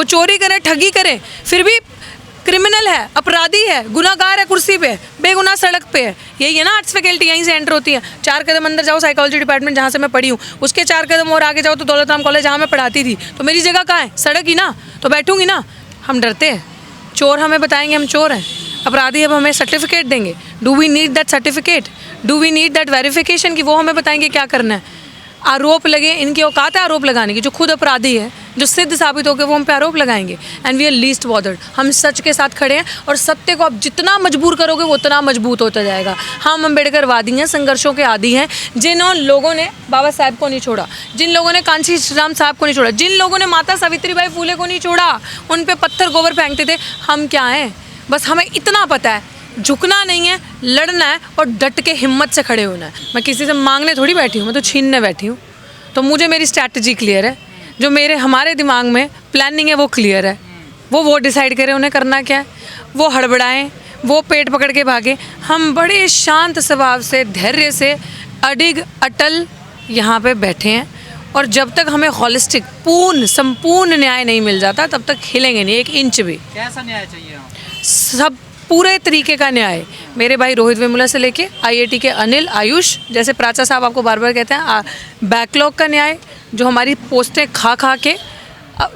वो चोरी करे, ठगी करे, फिर भी क्रिमिनल है, अपराधी है, गुनाहगार है, कुर्सी पे है, बेगुनाह सड़क पे है। यही है ना आर्ट्स फैकल्टी, यहीं से एंटर होती है। 4 कदम अंदर जाओ साइकोलॉजी डिपार्टमेंट जहाँ से मैं पढ़ी हूँ, उसके 4 कदम और आगे जाओ तो दौलत राम कॉलेज जहाँ मैं पढ़ाती थी। तो मेरी जगह कहाँ है? सड़क ही ना, तो बैठूंगी ना। हम डरते हैं, चोर हमें बताएंगे हम चोर हैं, अपराधी अब हमें सर्टिफिकेट देंगे। Do we need that certificate? Do we need that verification कि वो हमें बताएंगे क्या करना है? आरोप लगे, इनकी औकात है आरोप लगाने की। जो खुद अपराधी है, जो सिद्ध साबित हो गए, वो हम पे आरोप लगाएंगे। And we are least bothered. हम सच के साथ खड़े हैं और सत्य को आप जितना मजबूर करोगे वो उतना मजबूत होता जाएगा। हम अम्बेडकरवादी हैं, संघर्षों के आदी हैं, जिन लोगों ने बाबा साहब को नहीं छोड़ा, जिन लोगों ने कांची राम साहब को नहीं छोड़ा, जिन लोगों ने माता सावित्रीबाई फूले को नहीं छोड़ा, उन पे पत्थर गोबर फेंकते थे। हम क्या हैं? बस हमें इतना पता है, झुकना नहीं है, लड़ना है और डट के हिम्मत से खड़े होना है। मैं किसी से मांगने थोड़ी बैठी हूँ, मैं तो छीनने बैठी हूँ। तो मुझे मेरी स्ट्रैटेजी क्लियर है, जो हमारे दिमाग में प्लानिंग है वो क्लियर है। वो डिसाइड करें उन्हें करना क्या है, वो हड़बड़ाएं, वो पेट पकड़ के भागे। हम बड़े शांत स्वभाव से, धैर्य से, अडिग अटल यहाँ पे बैठे हैं और जब तक हमें हॉलिस्टिक संपूर्ण न्याय नहीं मिल जाता तब तक हिलेंगे नहीं 1 इंच भी। कैसा न्याय चाहिए? सब पूरे तरीके का न्याय। मेरे भाई रोहित वेमुला से लेके IIT के अनिल, आयुष, जैसे प्राचा साहब आपको बार बार कहते हैं, बैकलॉग का न्याय, जो हमारी पोस्टें खा के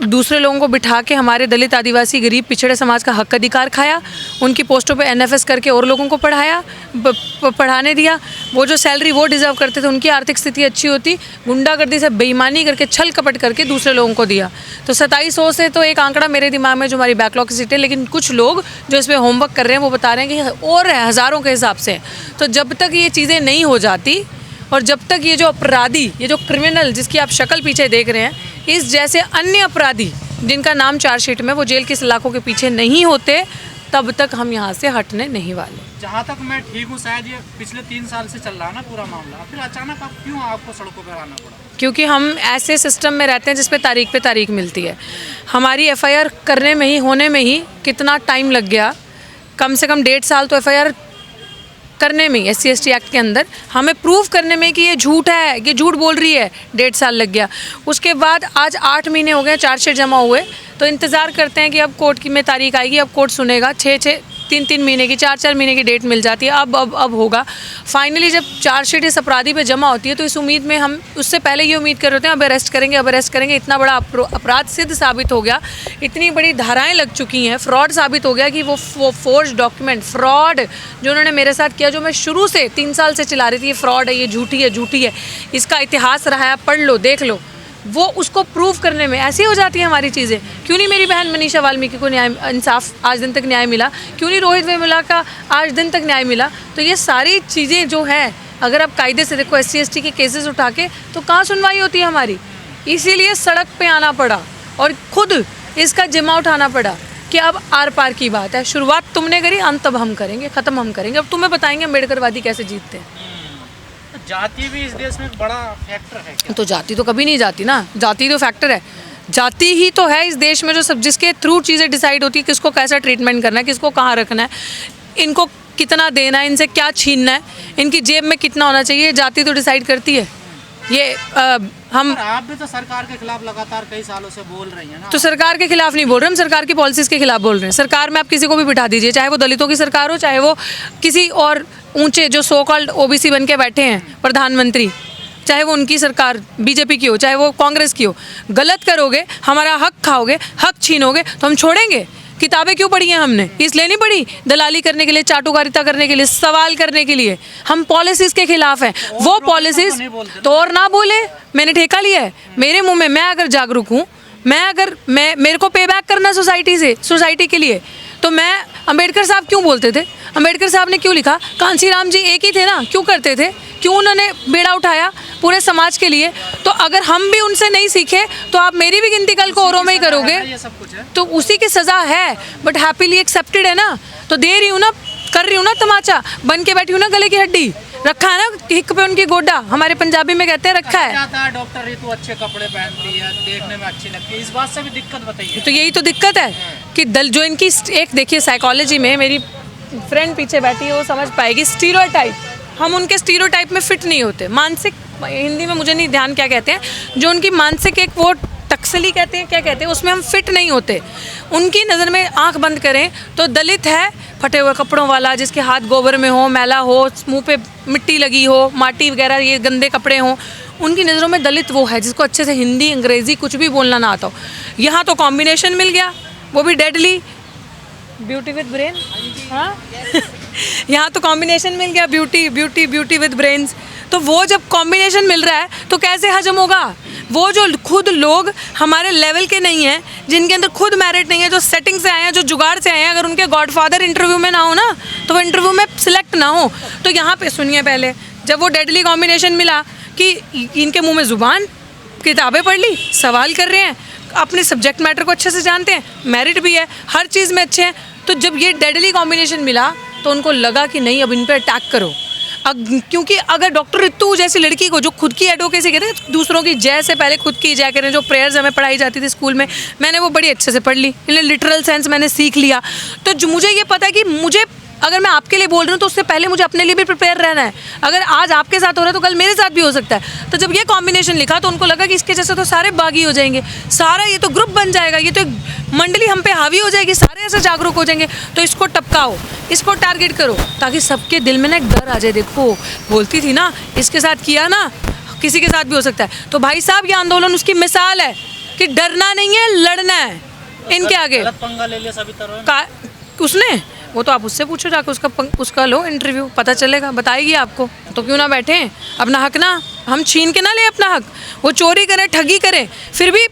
दूसरे लोगों को बिठा के हमारे दलित, आदिवासी, गरीब, पिछड़े समाज का हक अधिकार खाया, उनकी पोस्टों पे NFS करके और लोगों को पढ़ाने दिया। वो जो सैलरी वो डिज़र्व करते थे, उनकी आर्थिक स्थिति अच्छी होती, गुंडागर्दी से बेईमानी करके, छल कपट करके दूसरे लोगों को दिया। तो 2700 से तो एक आंकड़ा मेरे दिमाग में जो हमारी बैकलॉग की सीटें, लेकिन कुछ लोग जो इस पर होमवर्क कर रहे हैं वो बता रहे हैं कि और हज़ारों के हिसाब से। तो जब तक ये चीज़ें नहीं हो जाती और जब तक ये जो अपराधी, ये जो क्रिमिनल जिसकी आप शक्ल पीछे देख रहे हैं, इस जैसे अन्य अपराधी जिनका नाम चार्जशीट में, वो जेल की सलाखों के पीछे नहीं होते, तब तक हम यहाँ से हटने नहीं वाले। जहाँ तक मैं ठीक हूँ, शायद ये पिछले 3 साल से चल रहा है ना पूरा मामला, फिर अचानक क्यों आपको सड़कों पर आना पड़ा? क्योंकि हम ऐसे सिस्टम में रहते हैं जिसपे तारीख पे तारीख मिलती है। हमारी FIR करने में ही, होने में ही कितना टाइम लग गया, कम से कम 1.5 साल तो FIR करने में, SC/ST एक्ट के अंदर हमें प्रूव करने में कि ये झूठ है, ये झूठ बोल रही है, 1.5 साल लग गया। उसके बाद आज 8 महीने हो गए चार्जशीट जमा हुए, तो इंतज़ार करते हैं कि अब कोर्ट की में तारीख आएगी, अब कोर्ट सुनेगा। 3 महीने की, 4 महीने की डेट मिल जाती है। अब होगा फाइनली जब चार्जशीट इस अपराधी पे जमा होती है, तो इस उम्मीद में हम उससे पहले ये उम्मीद कर रहे होते हैं अब अरेस्ट करेंगे। इतना बड़ा अपराध सिद्ध साबित हो गया, इतनी बड़ी धाराएं लग चुकी हैं, फ्रॉड साबित हो गया कि वो फोर्ज डॉक्यूमेंट, फ्रॉड जो उन्होंने मेरे साथ किया, जो मैं शुरू से 3 साल से चला रही थी, ये फ्रॉड है, ये झूठी है, इसका इतिहास रहा है, पढ़ लो, देख लो, वो उसको प्रूव करने में ऐसी हो जाती है हमारी चीज़ें। क्यों नहीं मेरी बहन मनीषा वाल्मीकि को इंसाफ आज दिन तक न्याय मिला? क्यों नहीं रोहित वेमुला का आज दिन तक न्याय मिला? तो ये सारी चीज़ें जो हैं, अगर आप कायदे से देखो SC/ST के केसेस उठा के, तो कहाँ सुनवाई होती है हमारी? इसीलिए सड़क पे आना पड़ा और खुद इसका जिम्मा उठाना पड़ा कि अब आर पार की बात है। शुरुआत तुमने करी, अंत अब हम करेंगे, ख़त्म हम करेंगे। अब तुम्हें बताएंगे अम्बेडकरवादी कैसे जीतते हैं। जाति भी इस देश में एक बड़ा फैक्टर है क्या? तो जाति तो कभी नहीं जाती ना, जाति तो फैक्टर है। जाति ही तो है इस देश में जो सब, जिसके थ्रू चीज़ें डिसाइड होती है, किसको कैसा ट्रीटमेंट करना है, किसको कहाँ रखना है, इनको कितना देना है, इनसे क्या छीनना है, इनकी जेब में कितना होना चाहिए, जाति तो डिसाइड करती है। ये आप भी तो सरकार के खिलाफ लगातार कई सालों से बोल रही हैं ना। तो सरकार के खिलाफ नहीं बोल रहे हम, सरकार की पॉलिसीज़ के खिलाफ बोल रहे हैं। सरकार में आप किसी को भी बिठा दीजिए, चाहे वो दलितों की सरकार हो, चाहे वो किसी और ऊंचे जो सो कॉल्ड OBC बन के बैठे हैं प्रधानमंत्री, चाहे वो उनकी सरकार BJP की हो, चाहे वो कांग्रेस की हो। गलत करोगे, हमारा हक खाओगे, हक छीनोगे, तो हम छोड़ेंगे? किताबें क्यों पढ़ी हैं हमने? इसलिए नहीं पढ़ी, दलाली करने के लिए, चाटुकारिता करने के लिए, सवाल करने के लिए। हम पॉलिसीज़ के खिलाफ हैं। वो पॉलिसीज़ तो और ना बोले, मैंने ठेका लिया है मेरे मुंह में। मैं अगर जागरूक हूँ, मेरे को पे बैक करना सोसाइटी से, सोसाइटी के लिए, तो मैं अम्बेडकर साहब क्यों बोलते थे? अम्बेडकर साहब ने क्यों लिखा? कांसी राम जी एक ही थे ना, क्यों करते थे? क्यों उन्होंने बेड़ा उठाया पूरे समाज के लिए? तो अगर हम भी उनसे नहीं सीखे तो आप मेरी भी गिनती कल को औरों में ही करोगे। तो उसी की सज़ा है, बट हैप्पीली एक्सेप्टेड है ना। तो दे रही हूँ ना, कर रही हूँ ना, तमाचा बन के बैठी हूँ ना, गले की हड्डी रखा है ना, हिक पे उनकी गोड्डा, हमारे पंजाबी में कहते हैं, रखा है। डॉक्टर रितु अच्छे कपड़े पहनती है, देखने में अच्छी लगती है, इस बात से भी दिक्कत बताइए। तो यही तो दिक्कत है कि जो इनकी एक देखिए, साइकोलॉजी में मेरी फ्रेंड पीछे बैठी है, वो समझ पाएगी। स्टीरियोटाइप, हम उनके स्टीरियोटाइप में फिट नहीं होते। मानसिक, हिंदी में मुझे नहीं ध्यान क्या कहते हैं, जो उनकी मानसिक एक वो नक्सली कहते हैं, क्या कहते हैं, उसमें हम फिट नहीं होते। उनकी नज़र में आंख बंद करें तो दलित है फटे हुए कपड़ों वाला, जिसके हाथ गोबर में हो, मैला हो, मुंह पे मिट्टी लगी हो, माटी वगैरह ये गंदे कपड़े हों, उनकी नज़रों में दलित वो है जिसको अच्छे से हिंदी अंग्रेज़ी कुछ भी बोलना ना आता हो। यहाँ तो कॉम्बिनेशन मिल गया, वो भी डेडली, ब्यूटी विद ब्रेन, हाँ यहाँ तो कॉम्बिनेशन मिल गया, ब्यूटी विद ब्रेन्स। तो वो जब कॉम्बिनेशन मिल रहा है तो कैसे हजम होगा? वो जो खुद लोग हमारे लेवल के नहीं हैं, जिनके अंदर खुद मेरिट नहीं है, जो सेटिंग से आए हैं, जो जुगाड़ से आए हैं, अगर उनके गॉडफादर इंटरव्यू में ना हो ना तो वो इंटरव्यू में सिलेक्ट ना हो। तो यहाँ पे सुनिए, पहले जब वो डेडली कॉम्बिनेशन मिला कि इनके मुँह में ज़ुबान, किताबें पढ़ ली, सवाल कर रहे हैं, अपने सब्जेक्ट मैटर को अच्छे से जानते हैं, मेरिट भी है, हर चीज़ में अच्छे हैं, तो जब ये डेडली कॉम्बिनेशन मिला तो उनको लगा कि नहीं अब इन पे अटैक करो। क्योंकि अगर डॉक्टर रितु जैसी लड़की को, जो खुद की एडवोकेसी कहते हैं, दूसरों की जय से पहले खुद की जय करें, जो प्रेयर्स हमें पढ़ाई जाती थी स्कूल में, मैंने वो बड़ी अच्छे से पढ़ ली, लिटरल सेंस मैंने सीख लिया। तो जो मुझे ये पता है कि मुझे, अगर मैं आपके लिए बोल रही हूँ तो उससे पहले मुझे अपने लिए भी प्रिपेयर रहना है। अगर आज आपके साथ हो रहा है तो कल मेरे साथ भी हो सकता है। तो जब ये कॉम्बिनेशन लिखा तो उनको लगा कि इसके जैसे तो सारे बागी हो जाएंगे, सारा ये तो ग्रुप बन जाएगा, ये तो एक मंडली हम पे हावी हो जाएगी, सारे ऐसे जागरूक हो जाएंगे, तो इसको टपकाओ, इसको टारगेट करो, ताकि सबके दिल में ना एक डर आ जाए। देखो बोलती थी ना, इसके साथ किया ना, किसी के साथ भी हो सकता है। तो भाई साहब, ये आंदोलन उसकी मिसाल है कि डरना नहीं है, लड़ना है इनके आगे। पंगा ले लिया सभी तरह उसने, वो तो आप उससे पूछो जाकर, उसका लो इंटरव्यू, पता चलेगा, बताएगी आपको। तो क्यों ना बैठे, अपना हक ना हम छीन के ना ले अपना हक। वो चोरी करे, ठगी करे, फिर भी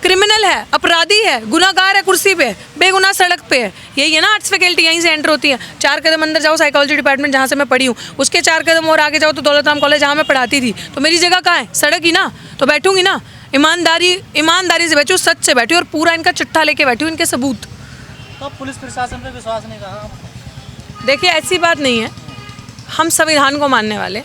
क्रिमिनल है, अपराधी है, गुनाहगार है, कुर्सी पे, बेगुनाह सड़क पे है। यही है ना आर्ट्स फैकल्टी, यहीं से एंटर होती है। 4 कदम अंदर जाओ साइकोलॉजी डिपार्टमेंट जहाँ से मैं पढ़ी हूँ, उसके 4 कदम और आगे जाओ तो दौलत राम कॉलेज जहाँ मैं पढ़ाती थी। तो मेरी जगह कहाँ है? सड़क ही ना, तो बैठूंगी ना, ईमानदारी से बैठूँ, सच से बैठी, और पूरा इनका चिट्ठा लेके बैठी हूँ, इनके सबूत। तो पुलिस प्रशासन पे विश्वास नहीं कहा? देखिए ऐसी बात नहीं है, हम संविधान को मानने वाले,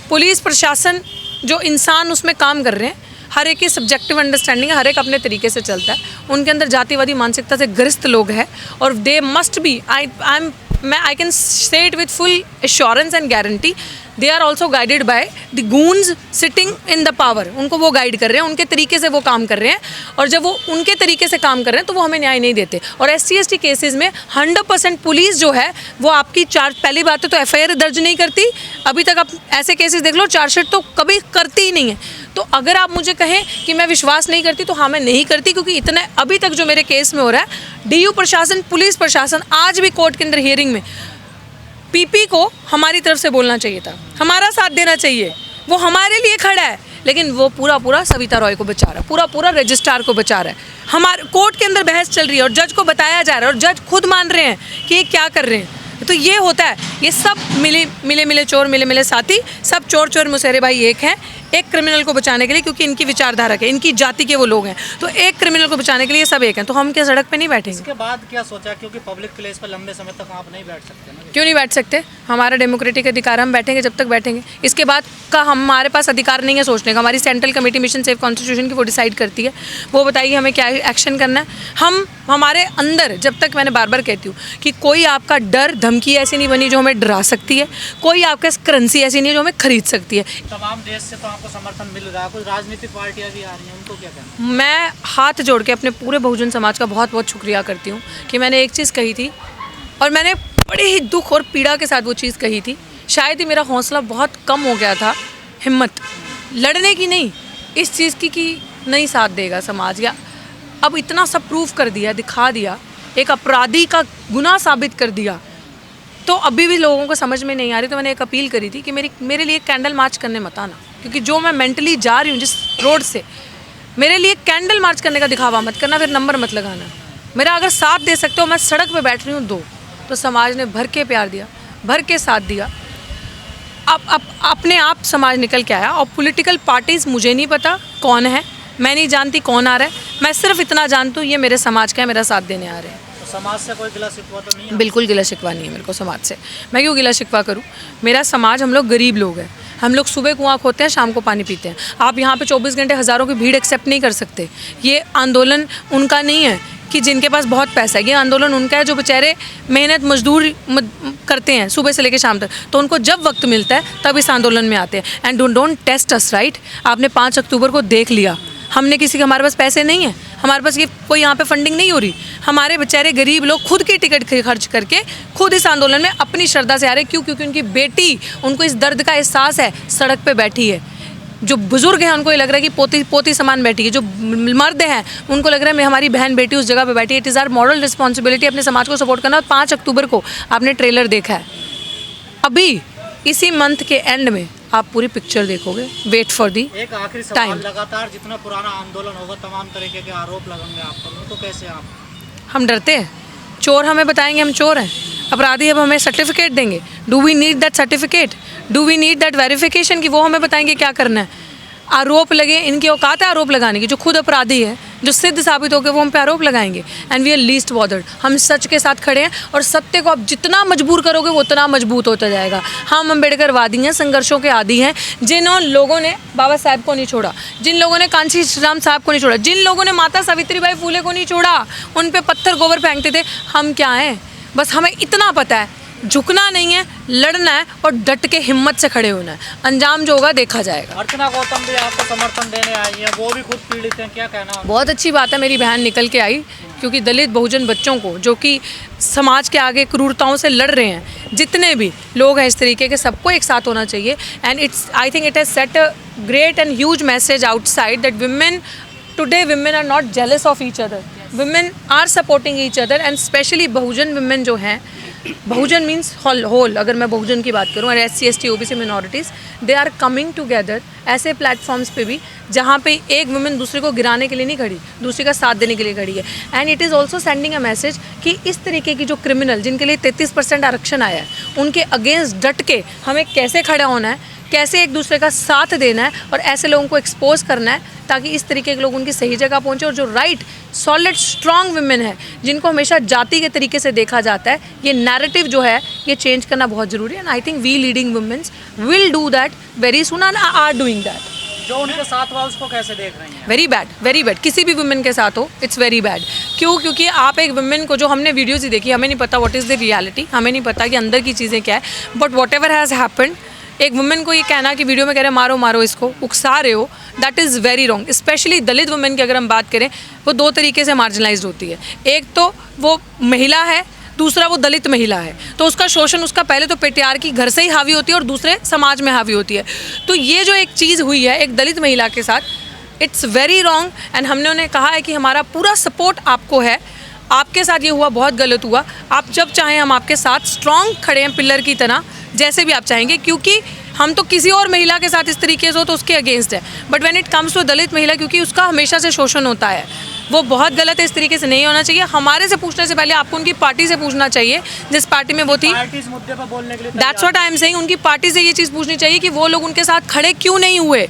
पुलिस प्रशासन जो इंसान उसमें काम कर रहे हैं, हर एक की सब्जेक्टिव अंडरस्टैंडिंग है, हर एक अपने तरीके से चलता है, उनके अंदर जातिवादी मानसिकता से ग्रस्त लोग हैं, और they must be, I can say it with full assurance and guarantee, they are also guided by the goons sitting in the power. उनको वो गाइड कर रहे हैं, उनके तरीके से वो काम कर रहे हैं, और जब वो उनके तरीके से काम कर रहे हैं तो वो हमें न्याय नहीं देते। और SC/ST केसेस में 100% पुलिस जो है वो आपकी पहली बात तो FIR दर्ज नहीं करती, अभी तक आप ऐसे केसेस देख लो, चार्जशीट तो कभी करती ही नहीं है। तो अगर आप मुझे कहें कि मैं विश्वास नहीं करती, तो हाँ मैं नहीं करती, क्योंकि इतना अभी तक जो मेरे केस में हो रहा है, DU प्रशासन, पुलिस प्रशासन, आज भी कोर्ट के अंदर हियरिंग में PP को हमारी तरफ से बोलना चाहिए था, हमारा साथ देना चाहिए, वो हमारे लिए खड़ा है, लेकिन वो पूरा सविता रॉय को बचा रहा है, पूरा रजिस्ट्रार को बचा रहा है। हमारे कोर्ट के अंदर बहस चल रही है और जज को बताया जा रहा है, और जज खुद मान रहे हैं कि ये क्या कर रहे हैं। तो ये होता है, ये सब मिले चोर मिले साथी, सब चोर मुसहरे भाई एक हैं, एक क्रिमिनल को बचाने के लिए, क्योंकि इनकी विचारधारा के, इनकी जाति के वो लोग हैं, तो एक क्रिमिनल को बचाने के लिए सब एक हैं। तो हम क्या सड़क पे नहीं बैठेंगे? इसके बाद क्या सोचा, क्योंकि पब्लिक प्लेस पर लंबे समय तक आप नहीं बैठ सकते ना? क्यों नहीं बैठ सकते? हमारा डेमोक्रेटिक अधिकार, हम बैठेंगे जब तक बैठेंगे। इसके बाद का हमारे पास अधिकार नहीं है सोचने का, हमारी central committee mission safe constitution की वो डिसाइड करती है, वो बताइए हमें क्या एक्शन करना है। हमारे अंदर, जब तक, मैंने बार कहती हूँ कि कोई आपका डर धमकी ऐसी नहीं बनी जो हमें डरा सकती है, कोई आपका करेंसी ऐसी नहीं है जो हमें खरीद सकती है। तमाम देश से तो आपको समर्थन मिल रहा है, कुछ राजनीतिक पार्टियां भी आ रही हैं, उनको क्या कहना? मैं हाथ जोड़ के अपने पूरे बहुजन समाज का बहुत बहुत शुक्रिया करती हूँ कि मैंने एक चीज़ कही थी, और मैंने बड़े ही दुख और पीड़ा के साथ वो चीज़ कही थी। शायद ही मेरा हौसला बहुत कम हो गया था, हिम्मत लड़ने की नहीं, इस चीज़ की कि नहीं साथ देगा समाज, या अब इतना सब प्रूफ कर दिया, दिखा दिया, एक अपराधी का गुनाह साबित कर दिया, तो अभी भी लोगों को समझ में नहीं आ रही। तो मैंने एक अपील करी थी कि मेरे लिए कैंडल मार्च करने मत आना, क्योंकि जो मैं मेंटली जा रही हूँ जिस रोड से, मेरे लिए कैंडल मार्च करने का दिखावा मत करना, फिर नंबर मत लगाना। मेरा अगर साथ दे सकते हो, मैं सड़क पे बैठ रही हूँ दो, तो समाज ने भर के प्यार दिया, भर के साथ दिया, अब अपने आप समाज निकल के आया। और पॉलिटिकल पार्टीज़ मुझे नहीं पता कौन है, मैं नहीं जानती कौन आ रहा है, मैं सिर्फ इतना जानती हूँ ये मेरे समाज का है, मेरा साथ देने आ रहे हैं। तो समाज से कोई गिला शिकवा तो नहीं है? बिल्कुल गिला शिकवा नहीं है मेरे को समाज से, मैं क्यों गिला शिकवा करूँ? मेरा समाज, हम लोग गरीब लोग हैं, हम लोग सुबह कुआं खोदते हैं, शाम को पानी पीते हैं। आप यहाँ पे 24 घंटे हज़ारों की भीड़ एक्सेप्ट नहीं कर सकते। ये आंदोलन उनका नहीं है कि जिनके पास बहुत पैसा है, ये आंदोलन उनका है जो बेचारे मेहनत मजदूर करते हैं सुबह से लेकर शाम तक, तो उनको जब वक्त मिलता है तब इस आंदोलन में आते हैं। And don't test us, right? आपने 5 अक्टूबर को देख लिया, हमने किसी के, हमारे पास पैसे नहीं है, हमारे पास ये कोई यहाँ पे फंडिंग नहीं हो रही, हमारे बेचारे गरीब लोग खुद की टिकट खर्च करके खुद इस आंदोलन में अपनी श्रद्धा से आ रहे हैं। क्यों? क्योंकि उनकी बेटी, उनको इस दर्द का एहसास है, सड़क पे बैठी है। जो बुजुर्ग हैं उनको ये लग रहा है कि पोती पोती समान बैठी है, जो मर्द हैं उनको लग रहा है मैं, हमारी बहन बेटी उस जगह पे बैठी है। It is our moral responsibility अपने समाज को सपोर्ट करना। और 5 अक्टूबर को आपने ट्रेलर देखा है, अभी इसी मंथ के एंड में आप पूरी पिक्चर देखोगे। वेट फॉर दी एक आखिरी टाइम। सवाल, लगातार जितना पुराना आंदोलन होगा तमाम तरीके के आरोप लगेंगे आप पर, उनको कैसे आप? हम डरते हैं? चोर हमें बताएंगे हम चोर हैं, अपराधी अब हमें सर्टिफिकेट देंगे। Do we need that certificate? Do we need that verification कि वो हमें बताएंगे क्या करना है? आरोप लगे, इनकी औकात है आरोप लगाने की। जो खुद अपराधी है, जो सिद्ध साबित हो गए, वो हम पे आरोप लगाएंगे। And we are least bothered. हम सच के साथ खड़े हैं और सत्य को आप जितना मजबूर करोगे वो उतना मजबूत होता जाएगा। हम अम्बेडकरवादी हैं, संघर्षों के आदी हैं। जिन लोगों ने बाबा साहब को नहीं छोड़ा, जिन लोगों ने कांची राम साहब को नहीं छोड़ा, जिन लोगों ने माता सावित्रीबाई फूले को नहीं छोड़ा, उन पे पत्थर गोबर फेंकते थे, हम क्या हैं? बस हमें इतना पता है, झुकना नहीं है, लड़ना है और डट के हिम्मत से खड़े होना है। अंजाम जो होगा देखा जाएगा। अर्चना गौतम भी आपको समर्थन देने आई है, वो भी खुद पीड़ित हैं, क्या कहना? बहुत अच्छी बात है, मेरी बहन निकल के आई, क्योंकि दलित बहुजन बच्चों को, जो कि समाज के आगे क्रूरताओं से लड़ रहे हैं, जितने भी लोग हैं इस तरीके के, सबको एक साथ होना चाहिए। And it's, I think it has set a great and huge message outside that women are not jealous of each other. Women are supporting each other and especially Bahujan women जो हैं, बहुजन मीन्स होल, अगर मैं बहुजन की बात करूँ, और SC ST OBC minorities, they are coming together ऐसे platforms पे भी जहाँ पे एक वुमेन दूसरे को गिराने के लिए नहीं खड़ी, दूसरे का साथ देने के लिए खड़ी है। And it is also sending a message कि इस तरीके की जो क्रिमिनल, जिनके लिए 33% आरक्षण आया है, उनके अगेंस्ट डट के हमें कैसे खड़ा होना है, कैसे एक दूसरे का साथ देना है और ऐसे लोगों को एक्सपोज करना है, ताकि इस तरीके के लोग उनकी सही जगह पहुंचे। और जो राइट सॉलिड स्ट्रॉन्ग वुमेन है, जिनको हमेशा जाति के तरीके से देखा जाता है, ये नैरेटिव जो है ये चेंज करना बहुत ज़रूरी है। And I think we leading womens will do that very soon and are doing that. जो उनके साथ हुआ उसको कैसे देख रही हैं? Very bad, very bad. किसी भी वुमेन के साथ हो, इट्स वेरी बैड। क्यों? क्योंकि आप एक वुमेन को, जो हमने वीडियोज़ ही देखी, हमें नहीं पता व्हाट इज़ द रियलिटी, हमें नहीं पता कि अंदर की चीज़ें क्या है, but what ever has happened, एक वुमेन को ये कहना कि वीडियो में कह रहे मारो मारो इसको, उकसा रहे हो, that is very wrong. Specially Dalit women की अगर हम बात करें, वो 2 तरीके से मार्जिनलाइज्ड होती है। एक तो वो महिला है, दूसरा वो दलित महिला है, तो उसका शोषण, उसका पहले तो पेट्रियार्की घर से ही हावी होती है और दूसरे समाज में हावी होती है। तो ये जो एक चीज़ हुई है एक दलित महिला के साथ, इट्स वेरी रॉन्ग। एंड हमने उन्हें कहा है कि हमारा पूरा सपोर्ट आपको है, आपके साथ ये हुआ बहुत गलत हुआ, आप जब चाहें हम आपके साथ स्ट्रॉन्ग खड़े हैं पिलर की तरह, जैसे भी आप चाहेंगे, क्योंकि हम तो किसी और महिला के साथ इस तरीके से हो तो उसके अगेंस्ट है, but when it comes to Dalit महिला, क्योंकि उसका हमेशा से शोषण होता है, वो बहुत गलत है, इस तरीके से नहीं होना चाहिए। हमारे से पूछने से पहले आपको उनकी पार्टी से पूछना चाहिए, जिस पार्टी में वो थी। पार्टी इस मुद्दे पर बोलने के लिए that's what I am saying, उनकी पार्टी से ये चीज़ पूछनी चाहिए कि वो लोग उनके साथ खड़े क्यों नहीं हुए।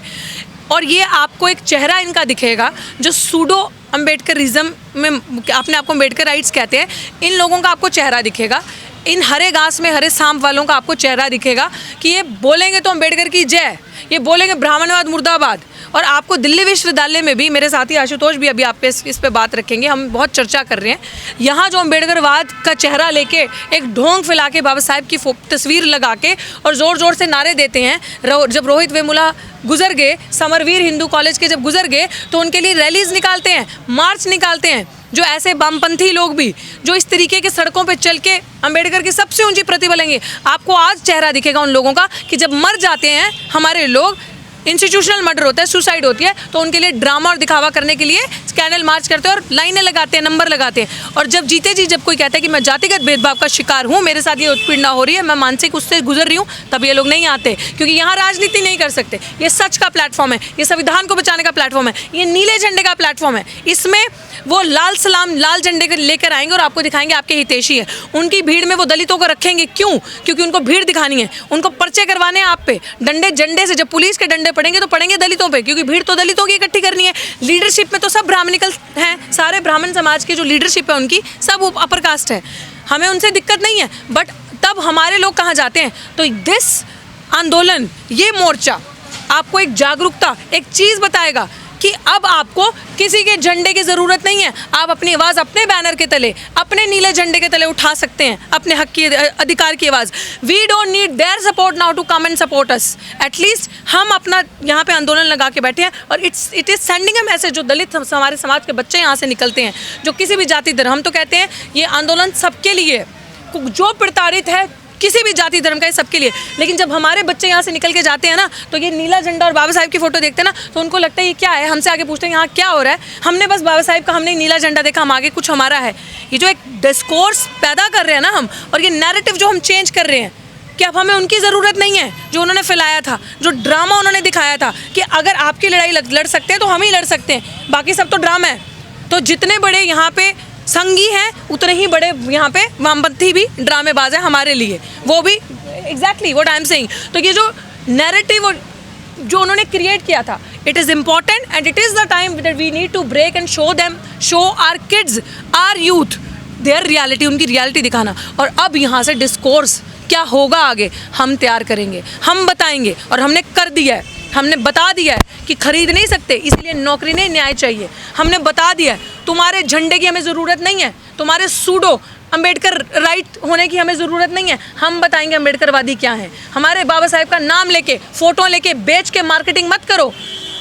और ये आपको एक चेहरा इनका दिखेगा जो सूडो अम्बेडकरिज्म में, अपने आप को अम्बेडकर राइट्स कहते हैं, इन लोगों का आपको चेहरा दिखेगा। इन हरे घास में हरे सांप वालों का आपको चेहरा दिखेगा कि ये बोलेंगे तो अम्बेडकर की जय, ये बोलेंगे ब्राह्मणवाद मुर्दाबाद। और आपको दिल्ली विश्वविद्यालय में भी, मेरे साथी आशुतोष भी अभी आप पे इस पे बात रखेंगे, हम बहुत चर्चा कर रहे हैं, यहाँ जो अम्बेडकरवाद का चेहरा लेके एक ढोंग फैला के बाबा साहब की तस्वीर लगा के और ज़ोर ज़ोर से नारे देते हैं। जब रोहित वेमुला गुजर गए, समरवीर हिंदू कॉलेज के जब गुजर गए, तो उनके लिए रैलीज निकालते हैं, मार्च निकालते हैं। जो ऐसे वामपंथी लोग भी जो इस तरीके के सड़कों पे चल के अम्बेडकर की सबसे ऊंची प्रतिभा लेंगे, आपको आज चेहरा दिखेगा उन लोगों का कि जब मर जाते हैं हमारे लोग, इंस्टीट्यूशनल मर्डर होता है, सुसाइड होती है, तो उनके लिए ड्रामा और दिखावा करने के लिए कैंडल मार्च करते हैं और लाइनें लगाते हैं, नंबर लगाते हैं। और जब जीते जी जब कोई कहता है कि मैं जातिगत भेदभाव का शिकार हूँ, मेरे साथ ये उत्पीड़ना हो रही है, मैं मानसिक उससे गुजर रही हूँ, तब ये लोग नहीं आते, क्योंकि यहाँ राजनीति नहीं कर सकते। ये सच का प्लेटफॉर्म है, ये संविधान को बचाने का प्लेटफॉर्म है, ये नीले झंडे का प्लेटफॉर्म है। इसमें वो लाल सलाम, लाल झंडे को लेकर आएंगे और आपको दिखाएंगे आपके हितैषी है। उनकी भीड़ में वो दलितों को रखेंगे, क्यों? क्योंकि उनको भीड़ दिखानी है, उनको पर्चे करवाने हैं आप पे, डंडे झंडे से। जब पुलिस के डंडे पड़ेंगे तो पड़ेंगे दलितों पे, क्योंकि भीड़ तो दलितों की इकट्ठी करनी है। लीडरशिप में तो सब ब्राह्मणिकल हैं, सारे ब्राह्मण समाज की जो लीडरशिप है उनकी सब अपर कास्ट है, हमें उनसे दिक्कत नहीं है। बट तब हमारे लोग कहाँ जाते हैं? तो दिस आंदोलन, ये मोर्चा आपको एक जागरूकता, एक चीज़ बताएगा कि अब आपको किसी के झंडे की ज़रूरत नहीं है, आप अपनी आवाज़ अपने बैनर के तले, अपने नीले झंडे के तले उठा सकते हैं, अपने हक की अधिकार की आवाज़। We don't need their support now to come and support us. At least हम अपना यहाँ पे आंदोलन लगा के बैठे हैं और it is sending a message. जो दलित हमारे समाज के बच्चे यहाँ से निकलते हैं, जो किसी भी जाति धर्म, हम तो कहते हैं ये आंदोलन सबके लिए, जो प्रताड़ित है किसी भी जाति धर्म का, ये सबके लिए। लेकिन जब हमारे बच्चे यहाँ से निकल के जाते हैं ना, तो ये नीला झंडा और बाबा साहब की फ़ोटो देखते हैं ना, तो उनको लगता है ये क्या है। हमसे आगे पूछते हैं यहाँ क्या हो रहा है, हमने बस बाबा साहब का, हमने नीला झंडा देखा, हम आगे कुछ हमारा है। ये जो एक डिस्कोर्स पैदा कर रहे हैं ना हम, और ये नैरेटिव जो हम चेंज कर रहे हैं कि अब हमें उनकी ज़रूरत नहीं है जो उन्होंने फैलाया था, जो ड्रामा उन्होंने दिखाया था कि अगर आपकी लड़ाई लड़ सकते हैं तो हम ही लड़ सकते हैं, बाकी सब तो ड्रामा है। तो जितने बड़े यहाँ पे संगी हैं उतने ही बड़े यहाँ पे वामपंथी भी ड्रामेबाज हैं हमारे लिए, वो भी exactly what I am saying. तो ये जो नैरेटिव जो उन्होंने क्रिएट किया था, it is important and it is the time that we need to break and show our kids, our youth their reality, उनकी रियलिटी दिखाना। और अब यहाँ से डिस्कोर्स क्या होगा आगे हम तैयार करेंगे, हम बताएंगे, और हमने कर दिया है, हमने बता दिया है कि खरीद नहीं सकते, इसलिए नौकरी नहीं, न्याय चाहिए। हमने बता दिया है तुम्हारे झंडे की हमें ज़रूरत नहीं है, तुम्हारे सूडो अंबेडकर राइट होने की हमें ज़रूरत नहीं है। हम बताएंगे अंबेडकरवादी क्या है। हमारे बाबा साहेब का नाम लेके, फ़ोटो लेके, बेच के मार्केटिंग मत करो।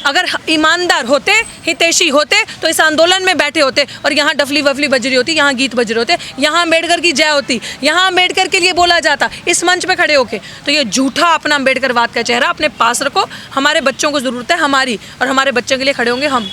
अगर ईमानदार होते, हितैषी होते, तो इस आंदोलन में बैठे होते और यहाँ डफली वफली बज रही होती, यहाँ गीत बज रहे होते, यहाँ अम्बेडकर की जय होती, यहाँ अम्बेडकर के लिए बोला जाता इस मंच पे खड़े होके। तो ये झूठा अपना अम्बेडकरवाद का चेहरा अपने पास रखो। हमारे बच्चों को ज़रूरत है हमारी, और हमारे बच्चों के लिए खड़े होंगे हम।